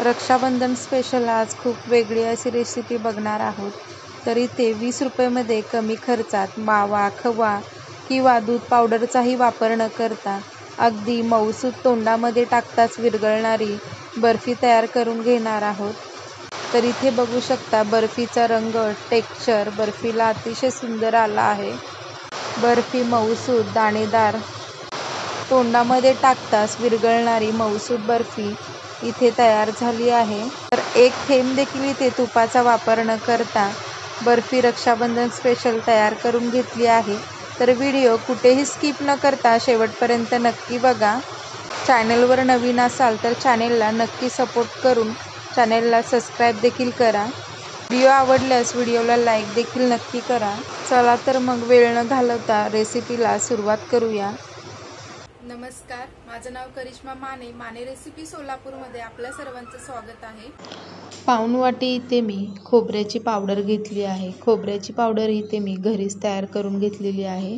Rakshabandhan special आज खूप वेगळी अशी रेसिपी बघणार आहोत. तर इथे 20 रुपयेमध्ये कमी खर्चात मावा, खवा किंवा दूध पावडरचाही वापर न करता अगदी मऊसूत तोंडामध्ये टाकताच विरघळणारी बर्फी तयार करून घेणार आहोत. तर इथे बघू शकता बर्फीचा रंग, टेक्स्चर बर्फीला अतिशय सुंदर आला आहे. बर्फी मऊसूत, दाणेदार, तोंडामध्ये टाकताच विरघळणारी मऊसूत बर्फी इथे तयार झाली आहे. तर एक थेंब देखील इथे तुपाचा वापर न करता बर्फी रक्षाबंधन स्पेशल तयार करून घेतली आहे. तर व्हिडिओ कुठेही स्किप न करता शेवटपर्यंत नक्की बघा. चॅनलवर नवीन असाल तर चॅनेलला नक्की सपोर्ट करून चॅनेलला सबस्क्राईब देखील करा. व्हिडिओ आवडल्यास व्हिडिओला लाईक देखील नक्की करा. चला तर मग वेळ न घालवता रेसिपीला सुरुवात करूया. नमस्कार, माझं नाव करिश्मा माने. माने रेसिपी सोलापूरमध्ये आपल्या सर्वांचं स्वागत आहे. पाऊण वाटी इथे मी खोबऱ्याची पावडर घेतली आहे. खोबऱ्याची पावडर इथे मी घरीच तयार करून घेतलेली आहे.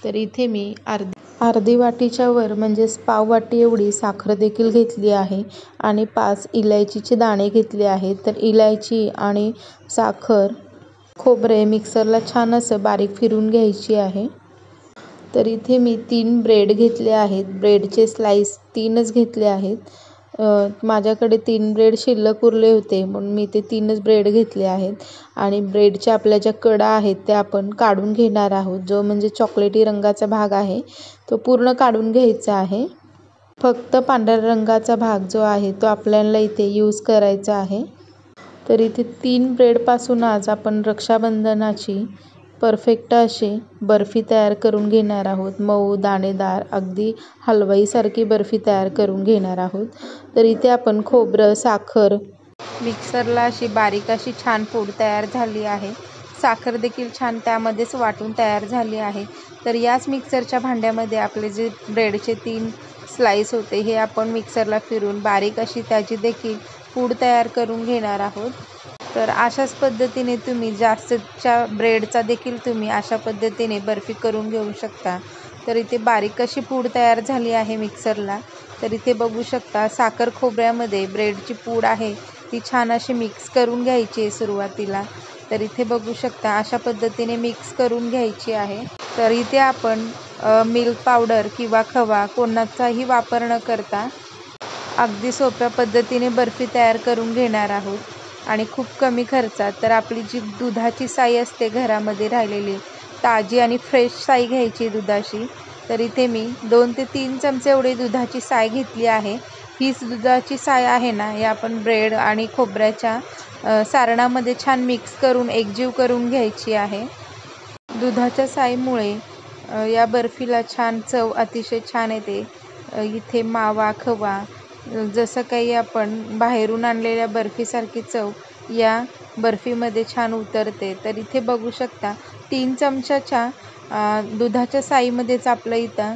तर इथे मी अर्धी वाटीच्या वर म्हणजेच पाव वाटी एवढी साखर देखील घेतली आहे आणि 5 इलायचीचे दाणे घेतले आहेत. तर इलायची आणि साखर, खोबरे मिक्सरला छान असं बारीक फिरून घ्यायची आहे. तर इथे मी 3 ब्रेड घेतले आहेत. ब्रेडचे स्लाइस 3च घेतले आहेत. माझ्याकडे 3 ब्रेड शिल्लक उरले होते म्हणून मी ते 3च ब्रेड घेतले आहेत. आणि ब्रेडच्या आपल्या ज्या कडा आहेत त्या आपण काढून घेणार आहोत. जो म्हणजे चॉकलेटी रंगाचा भाग आहे तो पूर्ण काढून घ्यायचा आहे. फक्त पांढऱ्या रंगाचा भाग जो आहे तो आपल्याला इथे यूज करायचा आहे. तर इथे 3 ब्रेडपासून आज आपण रक्षाबंधनाची परफेक्ट अशी बर्फी तयार करून घेणार आहोत. मऊ, दाणेदार, अगदी हलवाईसारखी बर्फी तयार करून घेणार आहोत. तर इथे आपण खोबरं, साखर मिक्सरला अशी बारीक अशी छान पूड तयार झाली आहे. साखर देखील छान त्यामध्येच वाटून तयार झाली आहे. तर याच मिक्सरच्या भांड्यामध्ये आपले जे ब्रेडचे 3 स्लाइस होते हे आपण मिक्सरला फिरून बारीक अशी त्याची देखील पूड तयार करून घेणार आहोत. तर अशाच पद्धतीने तुम्ही जास्तच्या ब्रेडचा देखील तुम्ही अशा पद्धतीने बर्फी करून घेऊ शकता. तर इथे बारीक अशी पूड तयार झाली आहे मिक्सरला. तर इथे बघू शकता साखर खोबऱ्यामध्ये ब्रेडची पूड आहे ती छान अशी मिक्स करून घ्यायची आहे सुरुवातीला. तर इथे बघू शकता अशा पद्धतीने मिक्स करून घ्यायची आहे. तर इथे आपण मिल्क पावडर किंवा खवा कोणाचाही वापर न करता अगदी सोप्या पद्धतीने बर्फी तयार करून घेणार आहोत आणि खूप कमी खर्चात. तर आपली जी दुधाची साई असते घरामध्ये राहिलेली ताजी आणि फ्रेश साई घ्यायची दुधाची. तर इथे मी 2 ते 3 चमचे एवढी दुधाची साय घेतली आहे. हीच दुधाची साय आहे ना हे आपण ब्रेड आणि खोबऱ्याच्या सारणामध्ये छान मिक्स करून एकजीव करून घ्यायची आहे. दुधाच्या साईमुळे या बर्फीला छान चव अतिशय छान येते. इथे मावा, खवा जसं काही आपण बाहेरून आणलेल्या बर्फीसारखी चव या बर्फीमध्ये छान उतरते. तर इथे बघू शकता 3 चमच्याच्या दुधाच्या साईमध्येच आपलं इथं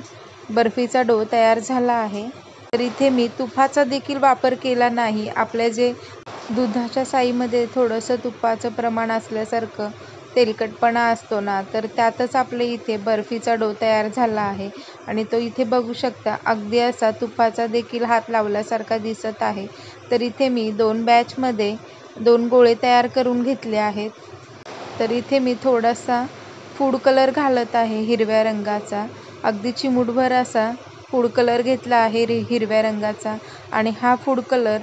बर्फीचा डो तयार झाला आहे. तर इथे मी तुपाचा देखील वापर केला नाही. आपल्या जे दुधाच्या साईमध्ये थोडंसं तुपाचं प्रमाण असल्यासारखं तेलकटपणा असतो ना, तर त्यातच आपले इथे बर्फीचा डो तयार झाला आहे. आणि तो इथे बघू शकता अगदी असा तुपाचा देखील हात लावल्यासारखा दिसत आहे. तर इथे मी 2 बॅचमध्ये 2 गोळे तयार करून घेतले आहेत. तर इथे मी थोडासा फूड कलर घालत आहे हिरव्या रंगाचा. अगदी चिमूटभर असा फूड कलर घेतला आहे हिरव्या रंगाचा. आणि हा फूड कलर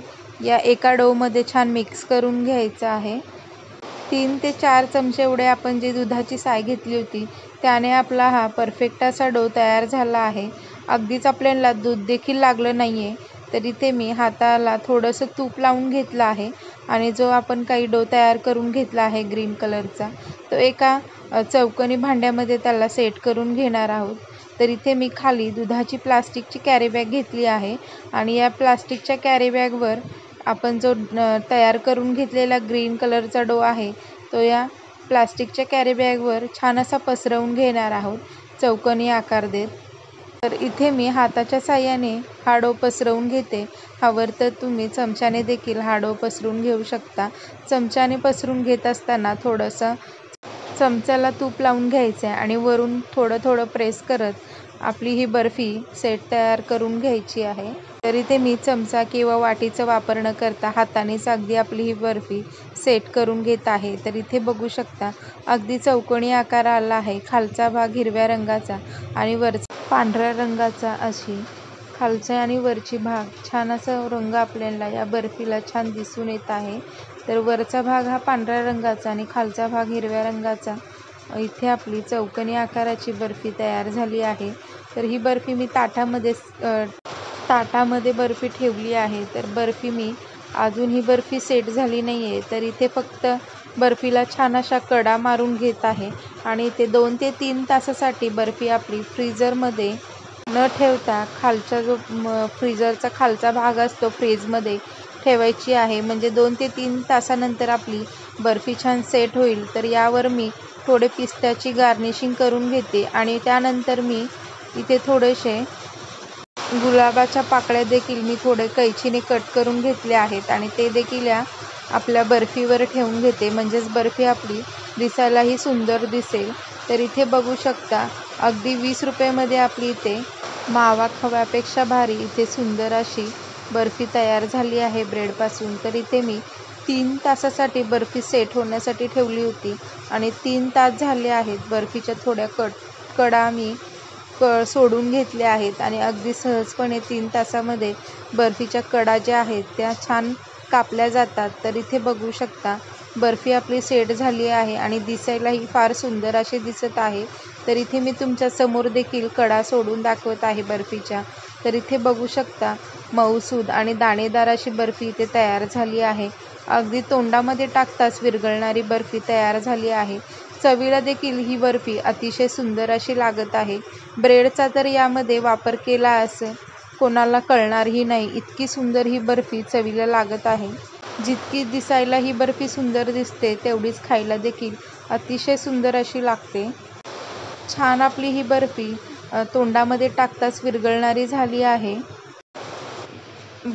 या एका डोमध्ये छान मिक्स करून घ्यायचा आहे. 3 ते 4 चमचे एवढे आपण जी दुधाची साय घेतली होती त्याने आपला हा परफेक्ट असा डो तयार झाला आहे. अगदीच आपल्याला दूध देखील लागलं नाही आहे. तर इथे मी हाताला थोडंसं तूप लावून घेतलं आहे आणि जो आपण काही डो तयार करून घेतला आहे ग्रीन कलरचा तो एका चौकोनी भांड्यामध्ये त्याला सेट करून घेणार आहोत. तर इथे मी खाली दुधाची प्लास्टिकची कॅरीबॅग घेतली आहे आणि या प्लास्टिकच्या कॅरीबॅगवर आपण जो तयार करून घेतलेला ग्रीन कलरचा डो आहे तो या प्लास्टिकच्या कॅरीबॅगवर छान असा पसरवून घेणार आहोत चौकोनी आकार देत. तर इथे मी हाताच्या साहाय्याने हा डो पसरवून घेते. हवं तर तुम्ही चमच्याने देखील हा डो पसरून घेऊ शकता. चमच्याने पसरून घेत असताना थोडंसं चमच्याला तूप लावून घ्यायचं आहे आणि वरून थोडं थोडं प्रेस करत आपली ही बर्फी सेट तयार करून घ्यायची आहे. तर इथे मी चमचा किंवा वाटीचा वापर न करता हातानेच अगदी आपली ही बर्फी सेट करून घेत आहे. तर इथे बघू शकता अगदी चौकोनी आकार आला आहे. खालचा भाग हिरव्या रंगाचा आणि वरचा पांढऱ्या रंगाचा अशी खालचा आणि वरची भाग छान असा रंग आपल्याला या बर्फीला छान दिसून येत आहे. तर वरचा भाग हा पांढऱ्या रंगाचा आणि खालचा भाग हिरव्या रंगाचा इथे आपली चौकोनी आकाराची बर्फी तयार झाली आहे. तर ही बर्फी मी ताटामध्ये बर्फी ठेवली आहे. तर बर्फी मी अजून ही बर्फी सेट झाली नाही आहे. तर इथे फक्त बर्फीला छान अशा कडा मारून घेत आहे आणि इथे 2 ते 3 तासासाठी बर्फी आपली फ्रीजरमध्ये न ठेवता खालचा जो फ्रीजरचा खालचा भाग असतो फ्रीजमध्ये ठेवायची आहे. म्हणजे 2 ते 3 तासानंतर आपली बर्फी छान सेट होईल. तर यावर मी थोडे पिस्त्याची गार्निशिंग करून घेते आणि त्यानंतर मी इथे थोडेसे गुलाबाच्या पाकळ्या देखील मी थोडे कैचीने कट करून घेतले आहेत आणि ते देखील या आपल्या बर्फीवर ठेवून घेते. म्हणजेच बर्फी आपली दिसायलाही सुंदर दिसेल. तर इथे बघू शकता अगदी 20 रुपयामध्ये आपली इथे मावा खव्यापेक्षा भारी इथे सुंदर अशी बर्फी तयार झाली आहे ब्रेडपासून. तर इथे मी 3 तासासाठी बर्फी सेट होण्यासाठी ठेवली होती आणि 3 तास झाले आहेत. बर्फीच्या थोड्या कडा मी सोडून घेतल्या आहेत आणि अगदी सहजपणे 3 तासामध्ये बर्फीच्या कडा ज्या आहेत त्या छान कापल्या जातात. तर इथे बघू शकता बर्फी आपली सेट झाली आहे आणि दिसायलाही फार सुंदर अशी दिसत आहे. तर इथे मी तुमच्या समोर देखील कडा सोडून दाखवत आहे बर्फीच्या. तर इथे बघू शकता मऊसूद आणि दाणेदार अशी बर्फी इथे तयार झाली आहे. अगदी तोंडामध्ये टाकताच विरघळणारी बर्फी तयार झाली आहे. चवीला देखील ही बर्फी अतिशय सुंदर अशी लागत आहे. ब्रेडचा तर यामध्ये वापर केला असं कोणाला कळणारही नाही, इतकी सुंदर ही बर्फी चवीला लागत आहे. जितकी दिसायला ही बर्फी सुंदर दिसते तेवढीच खायला देखील अतिशय सुंदर अशी लागते. छान आपली ही बर्फी तोंडामध्ये टाकताच विरघळणारी झाली आहे.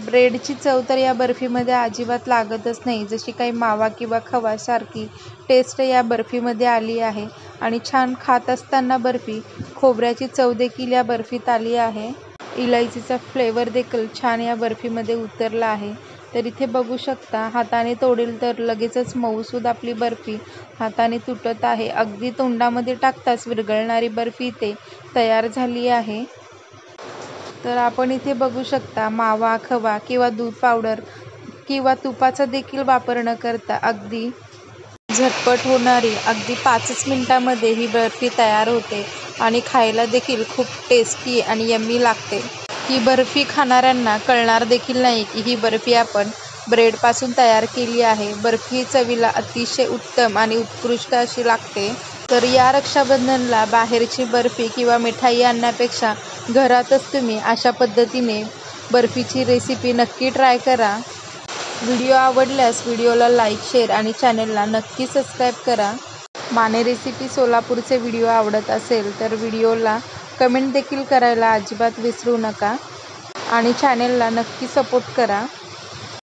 ब्रेडची चव तर या बर्फीमध्ये अजिबात लागतच नाही. जशी काही मावा किंवा खवासारखी टेस्ट या बर्फीमध्ये आली आहे आणि छान खात असताना बर्फी खोबऱ्याची चव देखील या बर्फीत आली आहे. इलायचीचा फ्लेवर देखील छान या बर्फीमध्ये उतरला आहे. तर इथे बघू शकता हाताने तोडेल तर लगेचच मऊसूद आपली बर्फी हाताने तुटत आहे. अगदी तोंडामध्ये टाकताच विरघळणारी बर्फी इथे तयार झाली आहे. तर आपण इथे बघू शकता मावा, खवा किंवा दूध पावडर किंवा तुपाचा देखील वापर न करता अगदी झटपट होणारी अगदी 5च मिनिटामध्ये ही बर्फी तयार होते आणि खायला देखील खूप टेस्टी आणि यम्मी लागते. ही बर्फी खाणाऱ्यांना कळणार देखील नाही की ही बर्फी आपण ब्रेडपासून तयार केली आहे. बर्फी चवीला अतिशय उत्तम आणि उत्कृष्ट अशी लागते. तर या रक्षाबंधनला बाहेरची बर्फी किंवा मिठाई आणण्यापेक्षा घरातच तुम्ही अशा पद्धतीने बर्फीची रेसिपी नक्की ट्राय करा. व्हिडिओ आवडल्यास व्हिडिओला लाईक, शेअर आणि चॅनलला नक्की सबस्क्राईब करा. माने रेसिपी सोलापूरचे व्हिडिओ आवडत असेल तर व्हिडिओला कमेंट देखील करायला अजिबात विसरू नका आणि चॅनलला नक्की सपोर्ट करा.